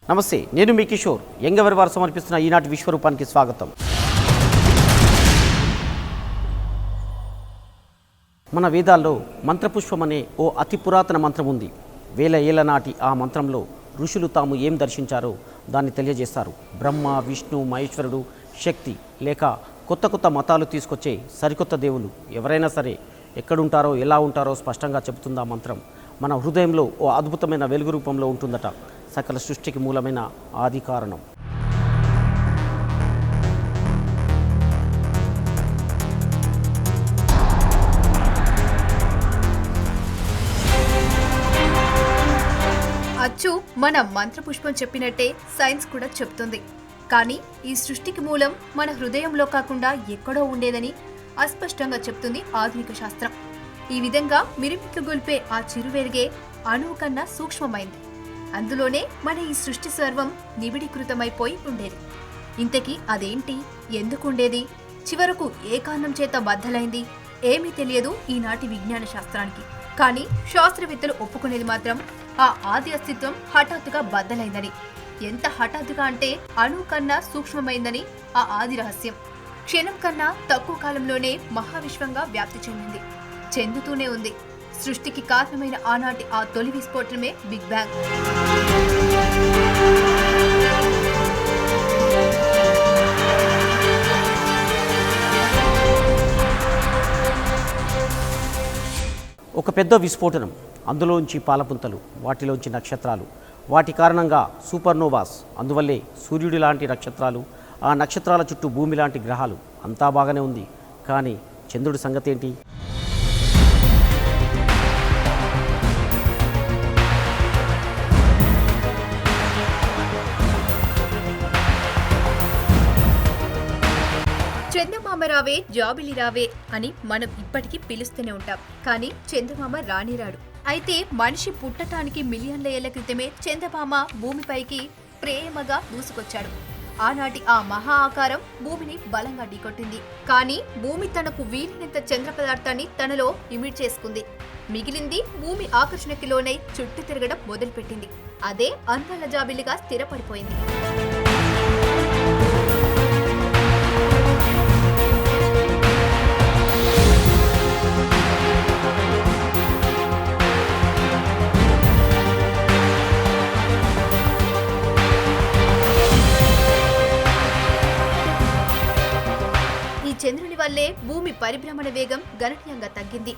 నమస్తే, నేను మీ కిషోర్. యంగవర్ వారు సమర్పిస్తున్న ఈనాటి విశ్వరూపానికి స్వాగతం. మన వేదాల్లో మంత్రపుష్పం అనే ఓ అతి పురాతన మంత్రం ఉంది. వేల ఏళ్ల నాటి ఆ మంత్రంలో ఋషులు తాము ఏం దర్శించారో దాన్ని తెలియజేస్తారు. బ్రహ్మ, విష్ణు, మహేశ్వరుడు, శక్తి లేక కొత్త కొత్త మతాలు తీసుకొచ్చే సరికొత్త దేవులు ఎవరైనా సరే ఎక్కడుంటారో ఎలా ఉంటారో స్పష్టంగా చెబుతుంది ఆ మంత్రం. మన హృదయంలో ఓ అద్భుతమైన వెలుగు రూపంలో ఉంటుందట. సకల సృష్టికి మూలమైన ఆది కారణం. అచ్చు మన మంత్రపుష్పం చెప్పినట్టే సైన్స్ కూడా చెప్తుంది. కానీ ఈ సృష్టికి మూలం మన హృదయంలో కాకుండా ఎక్కడో ఉండేదని అస్పష్టంగా చెప్తుంది ఆధునిక శాస్త్రం. ఈ విధంగా మిరుమిట్లు గొల్పే ఆ చిరువెలుగే అణువు కన్నా సూక్ష్మమైంది. అందులోనే మన ఈ సృష్టి సర్వం నిబిడీకృతమైపోయి ఉండేది. ఇంతకీ అదేంటి, ఎందుకుండేది, చివరకు ఏ కారణం చేత బద్దలైంది ఏమీ తెలియదు ఈనాటి విజ్ఞాన శాస్త్రానికి. కానీ శాస్త్రవేత్తలు ఒప్పుకునేది మాత్రం ఆ ఆది అస్తిత్వం హఠాత్తుగా బద్దలైందని. ఎంత హఠాత్తుగా అంటే అణువు కన్నా సూక్ష్మమైందని ఆ ఆది రహస్యం. క్షణం కన్నా తక్కువ కాలంలోనే మహావిశ్వంగా వ్యాప్తి చెందింది, చెందుతూనే ఉంది. సృష్టికి కారణమైన ఆనాటి ఆ తొలి విస్ఫోటనమే బిగ్ బ్యాంగ్. ఒక పెద్ద విస్ఫోటనం, అందులోంచి పాలపుంతలు, వాటిలోంచి నక్షత్రాలు, వాటి కారణంగా సూపర్నోవాస్, అందువల్లే సూర్యుడి లాంటి నక్షత్రాలు, ఆ నక్షత్రాల చుట్టూ భూమి లాంటి గ్రహాలు. అంతా బాగానే ఉంది. కానీ చంద్రుడి సంగతి ఏంటి? చందమామ రావే జాబిలి రావే అని మనం ఇప్పటికీ పిలుస్తూనే ఉంటాం. కానీ చందమామ రానిరాడు. అయితే మనిషి పుట్టటానికి మిలియన్ల ఏళ్ల క్రితమే చందమామ భూమిపైకి ప్రేమగా దూసుకొచ్చాడు. ఆనాటి ఆ మహా ఆకారం భూమిని బలంగా ఢీకొట్టింది. కానీ భూమి తనకు వీలైనంత చంద్ర పదార్థాన్ని తనలో ఇమిడ్ చేసుకుంది. మిగిలింది భూమి ఆకర్షణకి లోనై చుట్టూ తిరగడం మొదలుపెట్టింది. అదే అందాల జాబిలిగా స్థిరపడిపోయింది. చంద్రుని వల్లే భూమి పరిభ్రమణ వేగం గణనీయంగా తగ్గింది.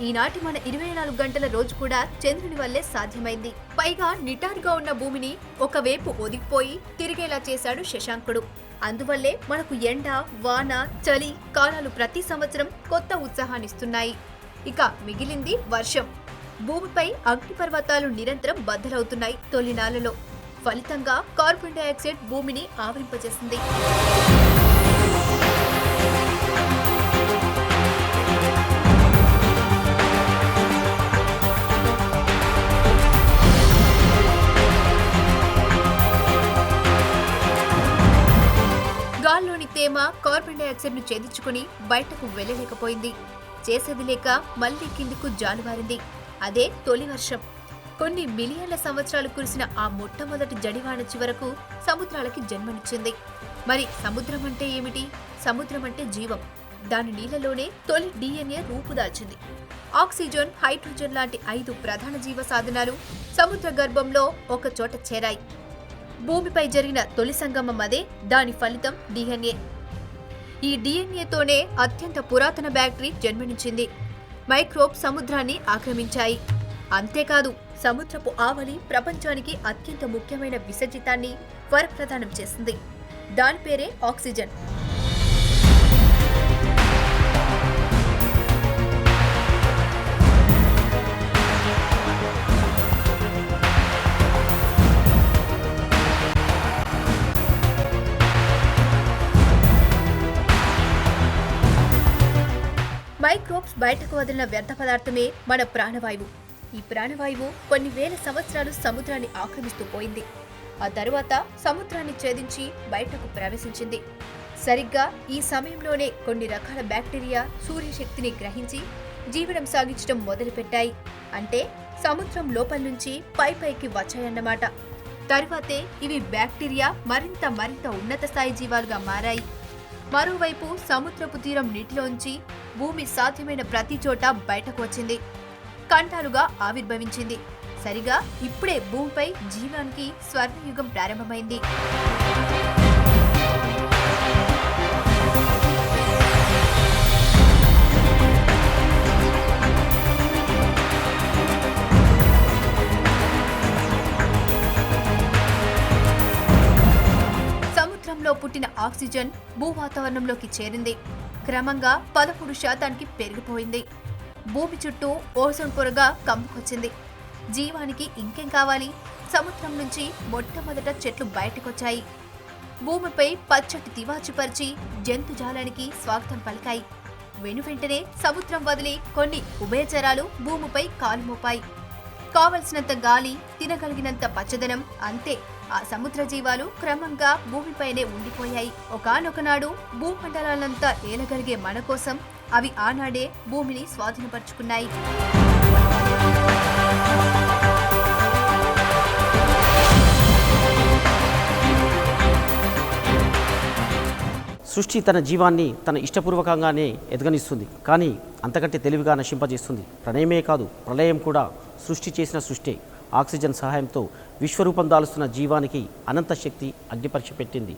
ఈనాటి మన 24 గంటల రోజు కూడా చంద్రుని వల్లే సాధ్యమైంది. పైగా నిటారుగా ఉన్న భూమిని ఒకవైపు ఒదిగిపోయి తిరిగేలా చేశాడు శశాంకుడు. అందువల్లే మనకు ఎండ, వాన, చలి కాలాలు ప్రతి సంవత్సరం కొత్త ఉత్సాహాన్నిస్తున్నాయి. ఇక మిగిలింది వర్షం. భూమిపై అగ్నిపర్వతాలు నిరంతరం బద్దలవుతున్నాయి తొలి నాళ్లలో. ఫలితంగా కార్బన్ డైఆక్సైడ్ భూమిని ఆవరింపజేసింది. గాల్లోని తేమ కార్బన్ డైఆక్సైడ్ ను ఛేదించుకుని బయటకు వెళ్లలేకపోయింది. చేసేది లేక మళ్లీ కిందికు జాలువారింది. అదే తొలి వర్షం. కొన్ని మిలియన్ల సంవత్సరాలు కురిసిన ఆ మొట్టమొదటి జడివాన చివరకు సముద్రాలకి జన్మనిచ్చింది. మరి సముద్రం అంటే ఏమిటి? సముద్రం అంటే జీవం. దాని నీళ్లలోనే తొలి DNA రూపుదాల్చింది. ఆక్సిజన్, హైడ్రోజన్ లాంటి 5 ప్రధాన జీవ సాధనాలు సముద్ర గర్భంలో ఒక చోట చేరాయి. భూమిపై జరిగిన తొలి సంగమం అదే. దాని ఫలితం DNA. ఈ DNAతోనే అత్యంత పురాతన బ్యాక్టీరియా జన్మనిచ్చింది. మైక్రోబ్ సముద్రాన్ని ఆక్రమించాయి. అంతేకాదు, సముద్రపు ఆవలి ప్రపంచానికి అత్యంత ముఖ్యమైన విసర్జితాన్ని వరప్రదానం చేసింది. దాని పేరే ఆక్సిజన్. మైక్రోబ్స్ బయటకు వదిలిన వ్యర్థ పదార్థమే మన ప్రాణవాయువు. ఈ ప్రాణవాయువు కొన్ని వేల సంవత్సరాలు సముద్రాన్ని ఆక్రమిస్తూ పోయింది. ఆ తరువాత సముద్రాన్ని ఛేదించి బయటకు ప్రవేశించింది. సరిగ్గా ఈ సమయంలోనే కొన్ని రకాల బ్యాక్టీరియా సూర్యశక్తిని గ్రహించి జీవనం సాగించడం మొదలుపెట్టాయి. అంటే సముద్రం లోపల నుంచి పైకి వచ్చాయన్నమాట. తరువాతే ఇవి బ్యాక్టీరియా మరింత ఉన్నత స్థాయి జీవాలుగా మారాయి. మరోవైపు సముద్రపు తీరం నీటిలోంచి భూమి సాధ్యమైన ప్రతి చోట బయటకు వచ్చింది, ఖండాలుగా ఆవిర్భవించింది. సరిగా ఇప్పుడే భూమిపై జీవానికి స్వర్ణయుగం ప్రారంభమైంది. సముద్రంలో పుట్టిన ఆక్సిజన్ భూ వాతావరణంలోకి చేరింది. క్రమంగా 13% పెరిగిపోయింది. భూమి చుట్టూ ఓజోన్ పొరగా కమ్ముకొచ్చింది. జీవానికి ఇంకేం కావాలి? సముద్రం నుంచి మొట్టమొదట చెట్లు బయటకొచ్చాయి. భూమిపై పచ్చటి తివాచుపరిచి జంతుజాలానికి స్వాగతం పలికాయి. వెనువెంటనే సముద్రం వదిలి కొన్ని ఉభయచరాలు భూమిపై కాలు మోపాయి. కావలసినంత గాలి, తినగలిగినంత పచ్చదనం, అంతే. ఆ సముద్ర జీవాలు క్రమంగా భూమిపైనే ఉండిపోయాయి. ఒకానొకనాడు భూమండలాలంతా ఏలగలిగే మన కోసం అవి ఆనాడే భూమిని స్వాధీనపరుచుకున్నాయి. సృష్టి తన జీవాన్ని తన ఇష్టపూర్వకంగానే ఎదగనిస్తుంది, కానీ అంతకంటే తెలివిగా నశింపజేస్తుంది. ప్రణయమే కాదు, ప్రళయం కూడా సృష్టి చేసిన సృష్టే. ఆక్సిజన్ సహాయంతో విశ్వరూపం దాలుస్తున్న జీవానికి అనంత శక్తి అగ్నిపరీక్ష పెట్టింది.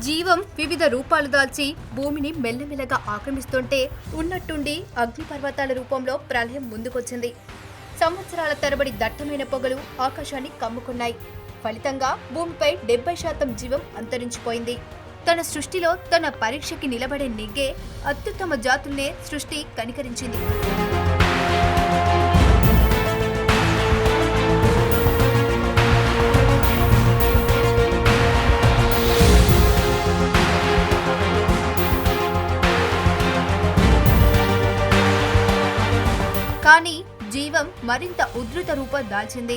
జీవం వివిధ రూపాలు దాల్చి భూమిని మెల్లమెల్లగా ఆక్రమిస్తుంటే ఉన్నట్టుండి అగ్నిపర్వతాల రూపంలో ప్రళయం ముందుకొచ్చింది. సంవత్సరాల తరబడి దట్టమైన పొగలు ఆకాశాన్ని కమ్ముకున్నాయి. ఫలితంగా భూమిపై 70% జీవం అంతరించిపోయింది. తన సృష్టిలో తన పరీక్షకి నిలబడే నెగ్గే అత్యుత్తమ జాతుల్నే సృష్టి కనికరించింది. కానీ జీవం మరింత ఉధృత రూపం దాల్చింది.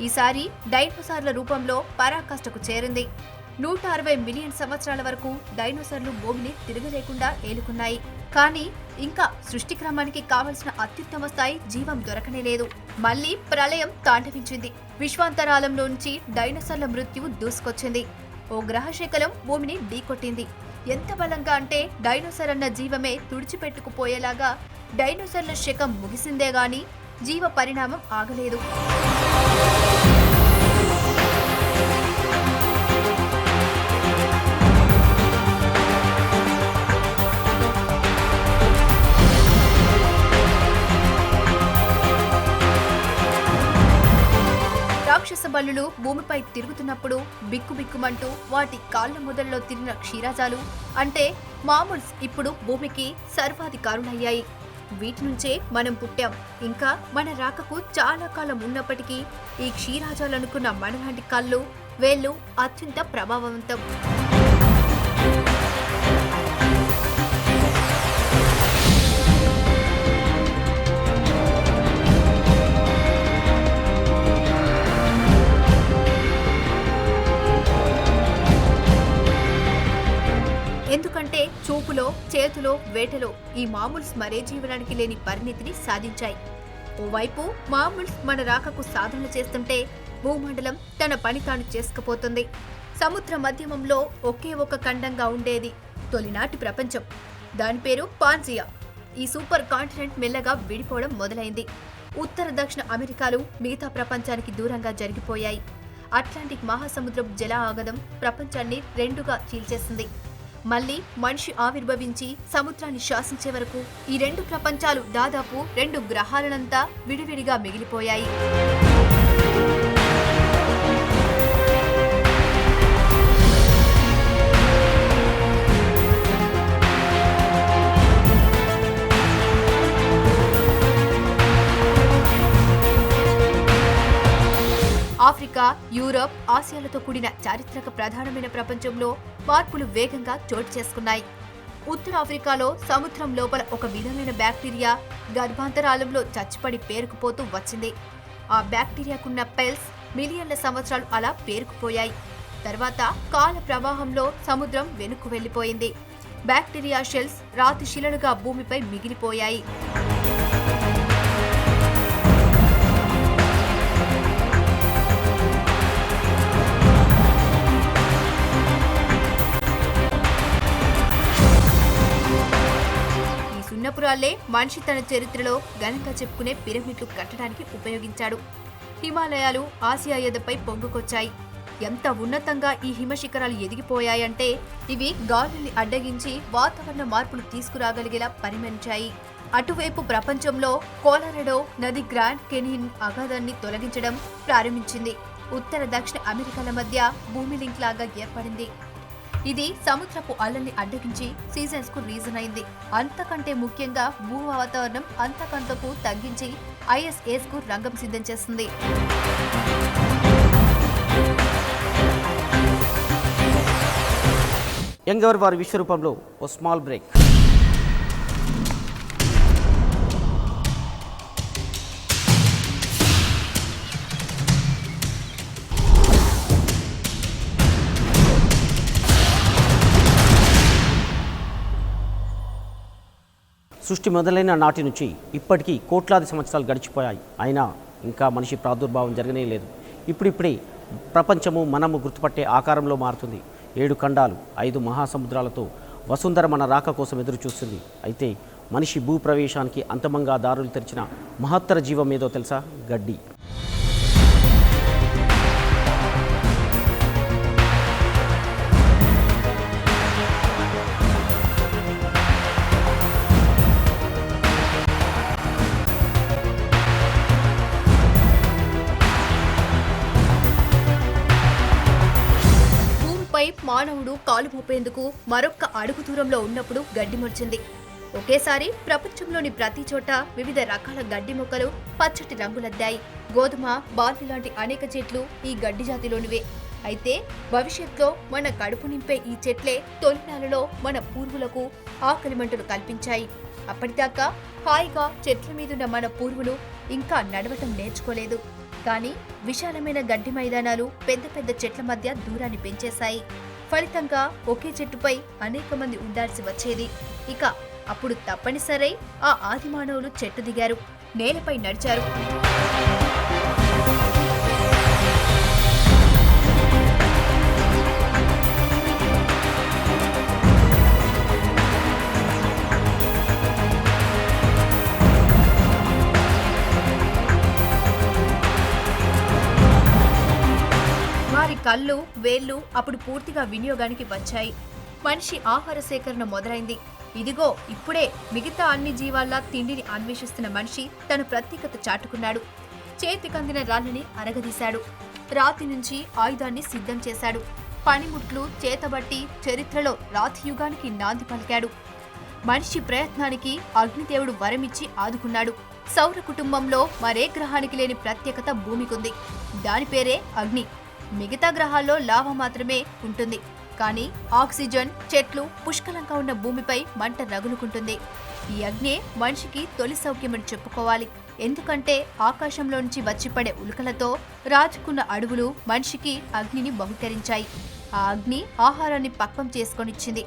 ఈసారి డైనోసార్ల రూపంలో పరాకాష్ఠకు చేరింది. 160 మిలియన్ సంవత్సరాల వరకు డైనోసార్లు భూమిని తిరగలేకుండా ఏలుకున్నాయి. కానీ ఇంకా సృష్టి క్రమానికి కావలసిన అత్యుత్తమ స్థాయి జీవం దొరకనే లేదు. మళ్లీ ప్రళయం తాండవించింది. విశ్వాంతరాలంలో నుంచి డైనోసార్ల మృత్యువు దూసుకొచ్చింది. ఓ గ్రహశకలం భూమిని ఢీకొట్టింది. ఎంత బలంగా అంటే డైనోసార్ అన్న జీవమే తుడిచిపెట్టుకుపోయేలాగా డైనోసార్ల శకం ముగిసిందే గాని జీవ పరిణామం ఆగలేదు. రాక్షస బల్లులు భూమిపై తిరుగుతున్నప్పుడు బిక్కుబిక్కుమంటూ వాటి కాళ్ల మొదల్లో తిరిగిన క్షీరాజాలు అంటే మామూల్స్ ఇప్పుడు భూమికి సర్వాధికారులయ్యాయి. వీటి నుంచే మనం పుట్టాం. ఇంకా మన రాకకు చాలా కాలం ఉన్నప్పటికీ ఈ క్షీరాజాలనుకున్న మనలాంటి కళ్ళు, వేళ్ళు అత్యంత ప్రభావవంతం. ఎందుకంటే చూపులో, చేతిలో, వేటలో ఈ మామూల్స్ మరే జీవనానికి లేని పరిణితిని సాధించాయి. ఓవైపు మామూల్స్ మన రాకకు సాధనలు చేస్తుంటే భూమండలం తన పని తాను చేసుకుపోతుంది. సముద్ర మధ్యమంలో ఒకే ఒక ఖండంగా ఉండేది తొలినాటి ప్రపంచం. దాని పేరు పాంజియా. ఈ సూపర్ కాంటినెంట్ మెల్లగా విడిపోవడం మొదలైంది. ఉత్తర దక్షిణ అమెరికాలు మిగతా ప్రపంచానికి దూరంగా జరిగిపోయాయి. అట్లాంటిక్ మహాసముద్రపు జల ఆగదం ప్రపంచాన్ని రెండుగా చీల్చేసింది. మళ్లీ మనిషి ఆవిర్భవించి సముద్రాన్ని శాసించే వరకు ఈ రెండు ప్రపంచాలు దాదాపు 2 గ్రహాలనంతా విడివిడిగా మిగిలిపోయాయి. ఆఫ్రికా, యూరప్, ఆసియాలతో కూడిన చారిత్రక ప్రధానమైన ప్రపంచంలో మార్పులు వేగంగా చోటు చేసుకున్నాయి. ఉత్తరాఫ్రికాలో సముద్రం లోపల ఒక విధమైన బ్యాక్టీరియా గర్భాంతరాలంలో చచ్చిపడి పేరుకుపోతూ వచ్చింది. ఆ బ్యాక్టీరియాకున్న పెల్స్ మిలియన్ల సంవత్సరాలు అలా పేరుకుపోయాయి. తర్వాత కాల ప్రవాహంలో సముద్రం వెనుక్కు వెళ్లిపోయింది. బ్యాక్టీరియా షెల్స్ రాతి శిలలుగా భూమిపై మిగిలిపోయాయి. ఈ సున్నపురాళ్లే మనిషి తన చరిత్రలో ఘనంగా చెప్పుకునే పిరమిడ్లు కట్టడానికి ఉపయోగించాడు. హిమాలయాలు ఆసియా ఎదపై పొంగుకొచ్చాయి. ఎంత ఉన్నతంగా ఈ హిమశిఖరాలు ఎదిగిపోయాయంటే ఇవి గాలుల్ని అడ్డగించి వాతావరణ మార్పులు తీసుకురాగలిగేలా పరిగణించాయి. అటువైపు ప్రపంచంలో కోలరెడో నది గ్రాండ్ కెనియన్ అగాధాన్ని తొలగించడం ప్రారంభించింది. ఉత్తర దక్షిణ అమెరికాల మధ్య భూమి లింక్ లాగా ఏర్పడింది. ఇది సముద్రపు అలల్ని అడ్డగించి సీజన్స్ కు రీజన్ అయింది. అంతకంటే ముఖ్యంగా భూ వాతావరణం అంతకంతకు తగ్గించి ఐఎస్ఏస్ కు రంగం సిద్ధం చేస్తుంది. యంగ్ అవర్ వారి విశ్వరూపంలో ఓ స్మాల్ బ్రేక్. సృష్టి మొదలైన నాటి నుంచి ఇప్పటికీ కోట్లాది సంవత్సరాలు గడిచిపోయాయి. అయినా ఇంకా మనిషి ప్రాదుర్భావం జరగనే లేదు. ఇప్పుడిప్పుడే ప్రపంచము మనము గుర్తుపట్టే ఆకారంలో మారుతుంది. 7 ఖండాలు 5 మహాసముద్రాలతో వసుంధర మన రాక కోసం ఎదురు చూస్తుంది. అయితే మనిషి భూప్రవేశానికి అంతమంగా దారులు తెరిచిన మహత్తర జీవం ఏదో తెలుసా? గడ్డి. మానవుడు కాలు మోపేందుకు మరొక్క అడుగు దూరంలో ఉన్నప్పుడు గడ్డి మొలిచింది. ఒకేసారి ప్రపంచంలోని ప్రతి చోట వివిధ రకాల గడ్డి మొక్కలు పచ్చటి రంగులద్దాయి. గోధుమ, బార్లీ లాంటి అనేక చెట్లు ఈ గడ్డి జాతిలోనివే. అయితే భవిష్యత్తులో మన కడుపు నింపే ఈ చెట్లే తొలినాలలో మన పూర్వులకు ఆకలి మంటలు కల్పించాయి. అప్పటిదాకా హాయిగా చెట్ల మీదున్న మన పూర్వులు ఇంకా నడవటం నేర్చుకోలేదు. కానీ విశాలమైన గడ్డి మైదానాలు పెద్ద పెద్ద చెట్ల మధ్య దూరాన్ని పెంచేశాయి. ఫలితంగా ఒకే చెట్టుపై అనేక మంది ఉండాల్సి వచ్చేది. ఇక అప్పుడు తప్పనిసరై ఆ ఆది మానవులు చెట్టు దిగారు, నేలపై నడిచారు. కళ్ళు, వేళ్లు అప్పుడు పూర్తిగా వినియోగానికి వచ్చాయి. మనిషి ఆహార సేకరణ మొదలైంది. ఇదిగో ఇప్పుడే మిగతా అన్ని జీవాల్లా తిండిని అన్వేషిస్తున్న మనిషి తన ప్రత్యేకత చాటుకున్నాడు. చేతికందిన రాళ్ళని అరగదీశాడు. రాతి నుంచి ఆయుధాన్ని సిద్ధం చేశాడు. పనిముట్లు చేతబట్టి చరిత్రలో రాతి యుగానికి నాంది పలికాడు. మనిషి ప్రయత్నానికి అగ్నిదేవుడు వరమిచ్చి ఆదుకున్నాడు. సౌర కుటుంబంలో మరే గ్రహానికి లేని ప్రత్యేకత భూమికుంది. దాని పేరే అగ్ని. మిగతా గ్రహాల్లో లావా మాత్రమే ఉంటుంది. కానీ ఆక్సిజన్, చెట్లు పుష్కలంగా ఉన్న భూమిపై మంట రగులుకుంటుంది. ఈ అగ్నే మనిషికి తొలి సౌఖ్యమని చెప్పుకోవాలి. ఎందుకంటే ఆకాశంలో నుంచి వచ్చిపడే ఉల్కలతో రాజుకున్న అడవులు మనిషికి అగ్నిని బహుకరించాయి. ఆ అగ్ని ఆహారాన్ని పక్వం చేసుకొనిచ్చింది.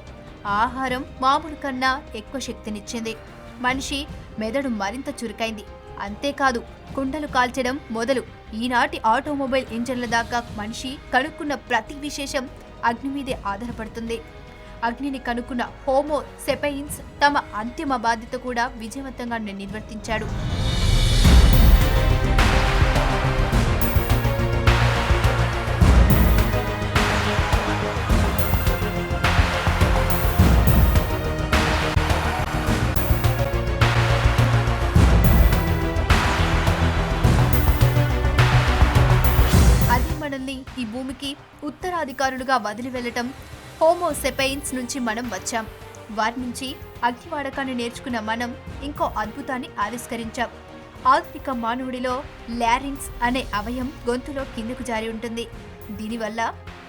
ఆ ఆహారం మామూలు కన్నా ఎక్కువ శక్తినిచ్చింది. మనిషి మెదడు మరింత చురుకైంది. అంతేకాదు, కుండలు కాల్చడం మొదలు ఈనాటి ఆటోమొబైల్ ఇంజన్ల దాకా మనిషి కనుక్కున్న ప్రతి విశేషం అగ్ని మీదే ఆధారపడుతుంది. అగ్నిని కనుక్కున్న హోమో సెపైన్స్ తమ అంతిమ బాధ్యత కూడా విజయవంతంగా నిర్వర్తించాడు. ఈ భూమికి ఉత్తరాధికారులుగా వదిలి వెళ్లటం హోమో సెపైన్స్ నుంచి మనం వచ్చాం. వారి నుంచి అగ్ని వాడకాన్ని నేర్చుకున్న మనం ఇంకో అద్భుతాన్ని ఆవిష్కరించాం. ఆధునిక మానవుడిలో లారింక్స్ అనే అవయం గొంతులో కిందకు జారి ఉంటుంది. దీనివల్ల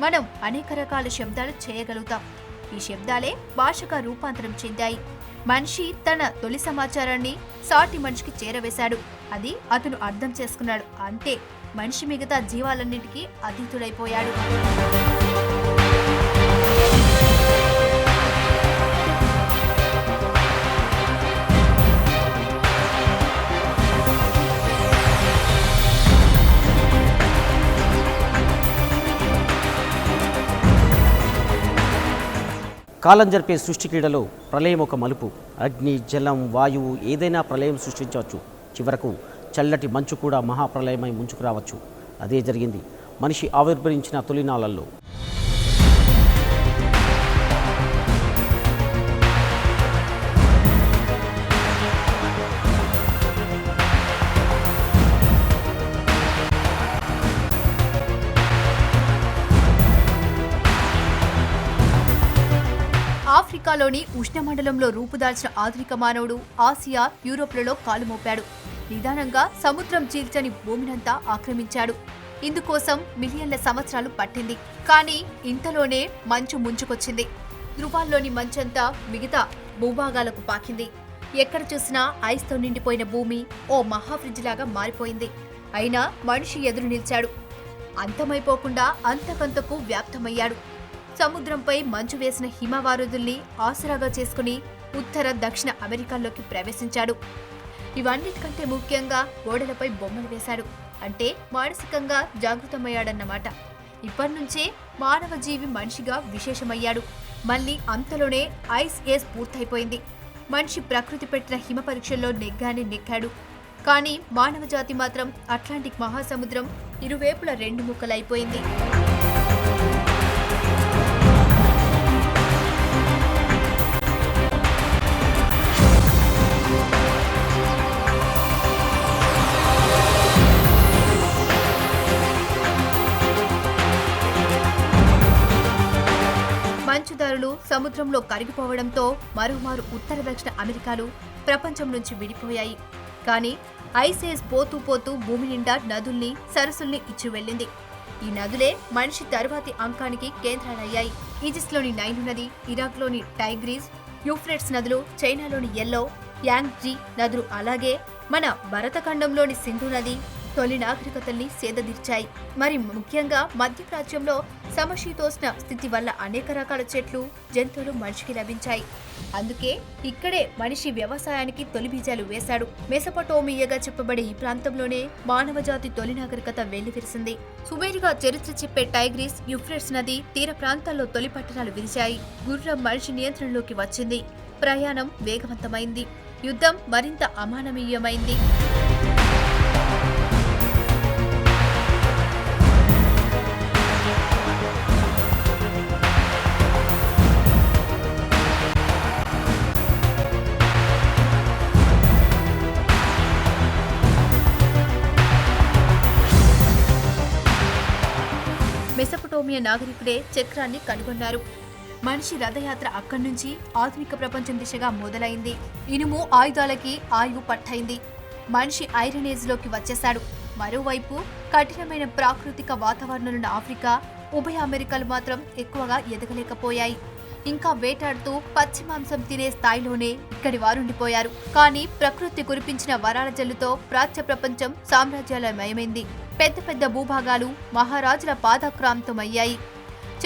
మనం అనేక రకాల శబ్దాలు చేయగలుగుతాం. ఈ శబ్దాలే భాషగా రూపాంతరం చెందాయి. మనిషి తన తొలి సమాచారాన్ని సాటి మనిషికి చేరవేశాడు. అది అతను అర్థం చేసుకున్నాడు. అంతే, మనిషి మిగతా జీవాలన్నిటికీ అతీతుడైపోయాడు. కాలం జరిపే సృష్టి క్రీడలో ప్రళయం ఒక మలుపు. అగ్ని, జలం, వాయువు ఏదైనా ప్రళయం సృష్టించవచ్చు. చివరకు చల్లటి మంచు కూడా మహాప్రళయమై ముంచుకు రావచ్చు. అదే జరిగింది మనిషి ఆవిర్భవించిన తొలినాళ్లలో. ఆఫ్రికాలోని ఉష్ణమండలంలో రూపుదాల్చిన ఆధునిక మానవుడు ఆసియా, యూరోప్లలో కాలు మోపాడు. నిదానంగా సముద్రం చీల్చని భూమినంతా ఆక్రమించాడు. ఇందుకోసం మిలియన్ల సంవత్సరాలు పట్టింది. కానీ ఇంతలోనే మంచు ముంచుకొచ్చింది. ధృవాల్లోని మంచంతా మిగతా భూభాగాలకు పాకింది. ఎక్కడ చూసినా ఐస్తో నిండిపోయిన భూమి ఓ మహా ఫ్రిడ్జ్ లాగా మారిపోయింది. అయినా మనిషి ఎదురు నిలిచాడు. అంతమైపోకుండా అంతకంతకు వ్యాప్తమయ్యాడు. సముద్రంపై మంచు వేసిన హిమవారుదుల్ని ఆసరాగా చేసుకుని ఉత్తర, దక్షిణ అమెరికాల్లోకి ప్రవేశించాడు. ఇవన్నిటికంటే ముఖ్యంగా గోడలపై బొమ్మలు వేశాడు. అంటే మానసికంగా జాగృతమయ్యాడన్నమాట. ఇప్పటినుంచే మానవ జీవి మనిషిగా విశేషమయ్యాడు. మళ్ళీ అంతలోనే ఐస్ ఏజ్ పూర్తయిపోయింది. మనిషి ప్రకృతి పెట్టిన హిమ పరీక్షల్లో నెగ్గాడు. కానీ మానవ జాతి మాత్రం అట్లాంటిక్ మహాసముద్రం ఇరువైపుల రెండు ముక్కలైపోయింది. మంచుదారులు సముద్రంలో కరిగిపోవడంతో మరోమారు ఉత్తర, దక్షిణ అమెరికాలు ప్రపంచం నుంచి విడిపోయాయి. కానీ ఐసేజ్ పోతూ పోతూ భూమి నిండా నదుల్ని, సరస్సుల్ని ఇచ్చి వెళ్ళింది. ఈ నదులే మనిషి తరువాతి అంకానికి కేంద్రాలయ్యాయి. ఈజిప్ట్లోని నైలు నది, ఇరాక్లోని టైగ్రీస్, యూఫ్రేట్స్ నదులు, చైనాలోని ఎల్లో, యాంగ్జీ నదులు, అలాగే మన భరతఖండంలోని సింధు నది తొలి నాగరికతల్ని సేదదీర్చాయి. మరి ముఖ్యంగా మధ్యప్రాచ్యంలో సమశీతోష్ణ స్థితి వల్ల అనేక రకాల చెట్లు, జంతువులు మనిషికి లభించాయి. అందుకే ఇక్కడే మనిషి వ్యవసాయానికి తొలి బీజాలు వేశాడు. మెసొపొటేమియాగా చెప్పబడే ఈ ప్రాంతంలోనే మానవజాతి తొలి నాగరికత వెల్లివిరిసింది. సుమేరుగా చరిత్ర చెప్పే టైగ్రీస్, యూఫ్రేట్స్ నది తీర ప్రాంతాల్లో తొలి పట్టణాలు విరిచాయి. గుర్రం మనిషి నియంత్రణలోకి వచ్చింది. ప్రయాణం వేగవంతమైంది. యుద్ధం మరింత అమానవీయమైంది. మెసొపొటేమియా నాగరికుడే చక్రాన్ని కనుగొన్నారు. మనిషి రథయాత్ర అక్కడి నుంచి ఆధునిక ప్రపంచం దిశగా మొదలైంది. ఇనుము ఆయుధాలకి ఆయువు పట్టయింది. మనిషి ఐరన్ ఏజ్ లోకి వచ్చేశాడు. మరోవైపు కఠినమైన ప్రాకృతిక వాతావరణంలో ఆఫ్రికా, ఉభయ అమెరికాలు మాత్రం ఎక్కువగా ఎదగలేకపోయాయి. ఇంకా వేటాడుతూ పచ్చి మాంసం తినే స్థాయిలోనే ఇక్కడి వారుండిపోయారు. కానీ ప్రకృతి కురిపించిన వరాల జల్లుతో ప్రాచ్య ప్రపంచం సామ్రాజ్యాలమయమైంది. పెద్ద పెద్ద భూభాగాలు మహారాజుల పాదక్రాంతమయ్యాయి.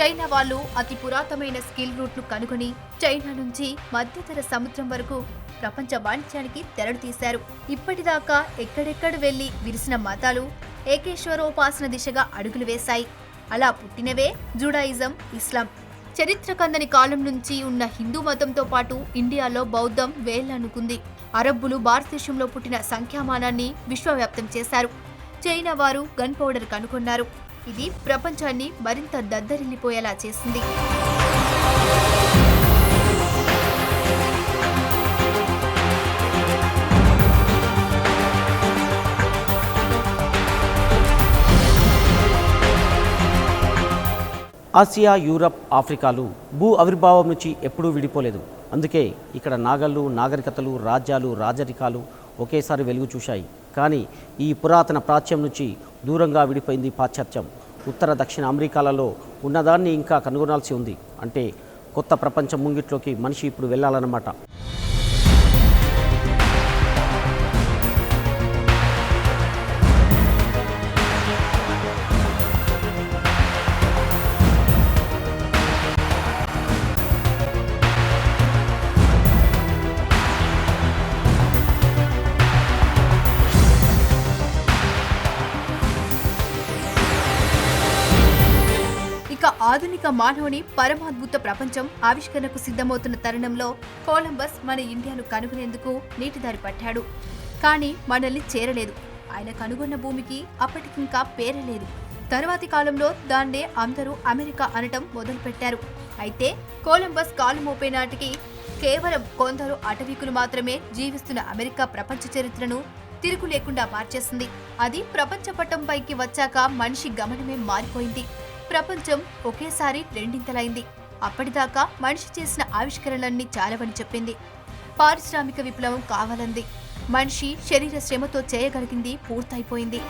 చైనా వాళ్ళు అతి పురాతనమైన స్కిల్ రూట్లు కనుగొని చైనా నుంచి మధ్యధర సముద్రం వరకు ప్రపంచ వాణిజ్యానికి తెరడు తీశారు. ఇప్పటిదాకా ఎక్కడెక్కడ వెళ్లి విరిసిన మతాలు ఏకేశ్వరోపాసన దిశగా అడుగులు వేశాయి. అలా పుట్టినవే జుడాయిజం, ఇస్లాం. చరిత్ర కందని కాలం నుంచి ఉన్న హిందూ మతంతో పాటు ఇండియాలో బౌద్ధం వేళ్లనుకుంది. అరబ్బులు భారతదేశంలో పుట్టిన సంఖ్యామానాన్ని విశ్వవ్యాప్తం చేశారు. చైనా వారు గన్ పౌడర్ కనుగొన్నారు. ఇది ప్రపంచాన్ని మరింత దద్దరిల్లిపోయేలా చేసింది. ఆసియా, యూరప్, ఆఫ్రికాలు భూ ఆవిర్భావం నుంచి ఎప్పుడూ విడిపోలేదు. అందుకే ఇక్కడ నాగళ్ళు, నాగరికతలు, రాజ్యాలు, రాజరికాలు ఒకేసారి వెలుగు చూశాయి. కానీ ఈ పురాతన ప్రాచ్యం నుంచి దూరంగా విడిపోయింది పాశ్చాత్యం. ఉత్తర, దక్షిణ అమెరికాలలో ఉన్నదాన్ని ఇంకా కనుగొనాల్సి ఉంది. అంటే కొత్త ప్రపంచం ముంగిట్లోకి మనిషి ఇప్పుడు వెళ్ళాలన్నమాట. ఆధునిక మానవుని పరమాద్భుత ప్రపంచం ఆవిష్కరణకు సిద్ధమవుతున్న తరుణంలో కొలంబస్ మన ఇండియాను కనుగొనేందుకు నీటిదారి పట్టాడు. కానీ మనల్ని చేరలేదు. ఆయన కనుగొన్న భూమికి అప్పటికింకా పేరలేదు. తరువాతి కాలంలో దాన్నే అందరూ అమెరికా అనటం మొదలుపెట్టారు. అయితే కొలంబస్ కాలు మోపే నాటికి కేవలం కొందరు అటవీకులు మాత్రమే జీవిస్తున్న అమెరికా ప్రపంచ చరిత్రను తిరుగు లేకుండా మార్చేసింది. అది ప్రపంచ పటంపైకి వచ్చాక మనిషి గమనమే మారిపోయింది. ప్రపంచం ఒకేసారి రెండింతలైంది. అప్పటిదాకా మనిషి చేసిన ఆవిష్కరణలన్నీ చాలవని చెప్పింది. పారిశ్రామిక విప్లవం కావాలంది. మనిషి శరీర శ్రమతో చేయగలిగింది పూర్తయిపోయింది.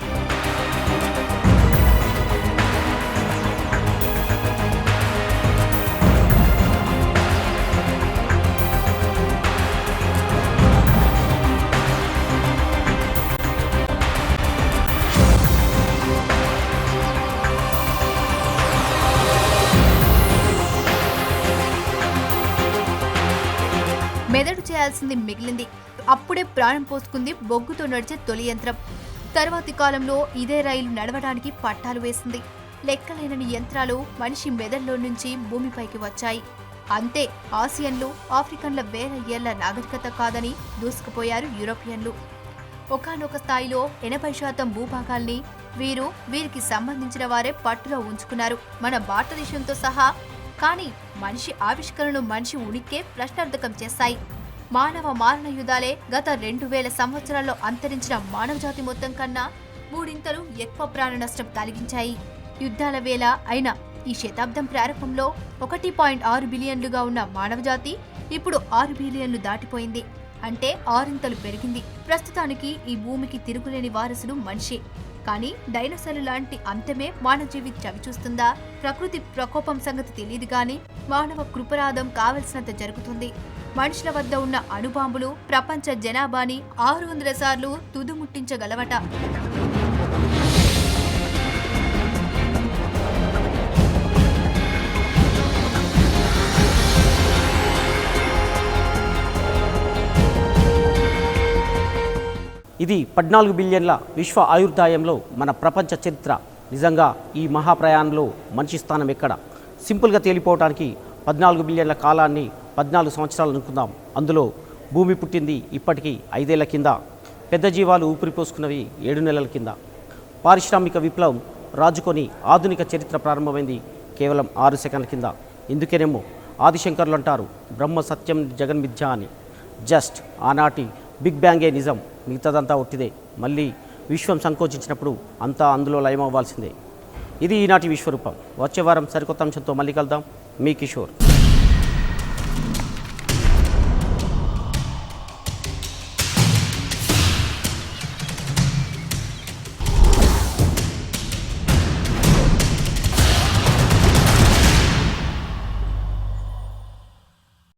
మెదడు చేయాల్సింది మిగిలింది. అప్పుడే ప్రాణం పోసుకుంది బొగ్గుతో నడిచే తొలి యంత్రం. తర్వాతి కాలంలో ఇదే రైలు నడవడానికి పట్టాలు వేసింది. లెక్కలేనని యంత్రాలు మనిషి మెదడులో నుంచి భూమిపైకి వచ్చాయి. అంతే, ఆసియన్లు, ఆఫ్రికన్ల వేల ఏళ్ల నాగరికత కాదని దూసుకుపోయారు యూరోపియన్లు. ఒకానొక స్థాయిలో 80% భూభాగాల్ని వీరికి సంబంధించిన వారే పట్టులో ఉంచుకున్నారు, మన భారతదేశంతో సహా. కానీ మనిషి ఆవిష్కరణలు మనిషి ఉనికే ప్రశ్నార్థకం చేశాయి. మానవ మారణ యుద్ధాలే గత 2000 సంవత్సరాల్లో అంతరించిన మానవజాతి మొత్తం కన్నా 3 ఇంతలు ఎక్కువ ప్రాణ నష్టం కలిగించాయి. యుద్ధాల వేళ అయిన ఈ శతాబ్దం ప్రారంభంలో 1.6 బిలియన్లుగా ఉన్న మానవజాతి ఇప్పుడు 6 బిలియన్లు దాటిపోయింది. అంటే 6 ఇంతలు పెరిగింది. ప్రస్తుతానికి ఈ భూమికి తిరుగులేని వారసుడు మనిషి. కానీ డైనోసార్లు లాంటి అంతమే మానవజీవి చవిచూస్తుందా? ప్రకృతి ప్రకోపం సంగతి తెలియదు గాని మానవ కృపరాధం కావలసినంత జరుగుతుంది. మనుషుల వద్ద ఉన్న అణుబాంబులు ప్రపంచ జనాభాని 600 సార్లు తుదుముట్టించగలవట. ఇది 14 బిలియన్ల విశ్వ ఆయుర్దాయంలో మన ప్రపంచ చరిత్ర. నిజంగా ఈ మహాప్రయాణంలో మనిషి స్థానం ఎక్కడ? సింపుల్గా తేలిపోవడానికి 14 బిలియన్ల కాలాన్ని 14 సంవత్సరాలు అనుకుందాం. అందులో భూమి పుట్టింది ఇప్పటికీ 5 ఏళ్ల కింద. పెద్ద జీవాలు ఊపిరి పోసుకున్నవి 7 నెలల కింద. పారిశ్రామిక విప్లవం రాజుకొని ఆధునిక చరిత్ర ప్రారంభమైంది కేవలం 6 సెకండ్ల కింద. ఇందుకేనేమో ఆదిశంకర్లు అంటారు బ్రహ్మ సత్యం జగన్మిథ్య అని. జస్ట్ ఆనాటి బిగ్ బ్యాంగే నిజం, మిగతాదంతా ఒట్టిదే. మళ్ళీ విశ్వం సంకోచించినప్పుడు అంతా అందులో లయమవ్వాల్సిందే. ఇది ఈనాటి విశ్వరూపం. వచ్చే వారం సరికొత్త అంశంతో మళ్ళీ కలుద్దాం. మీ కిషోర్.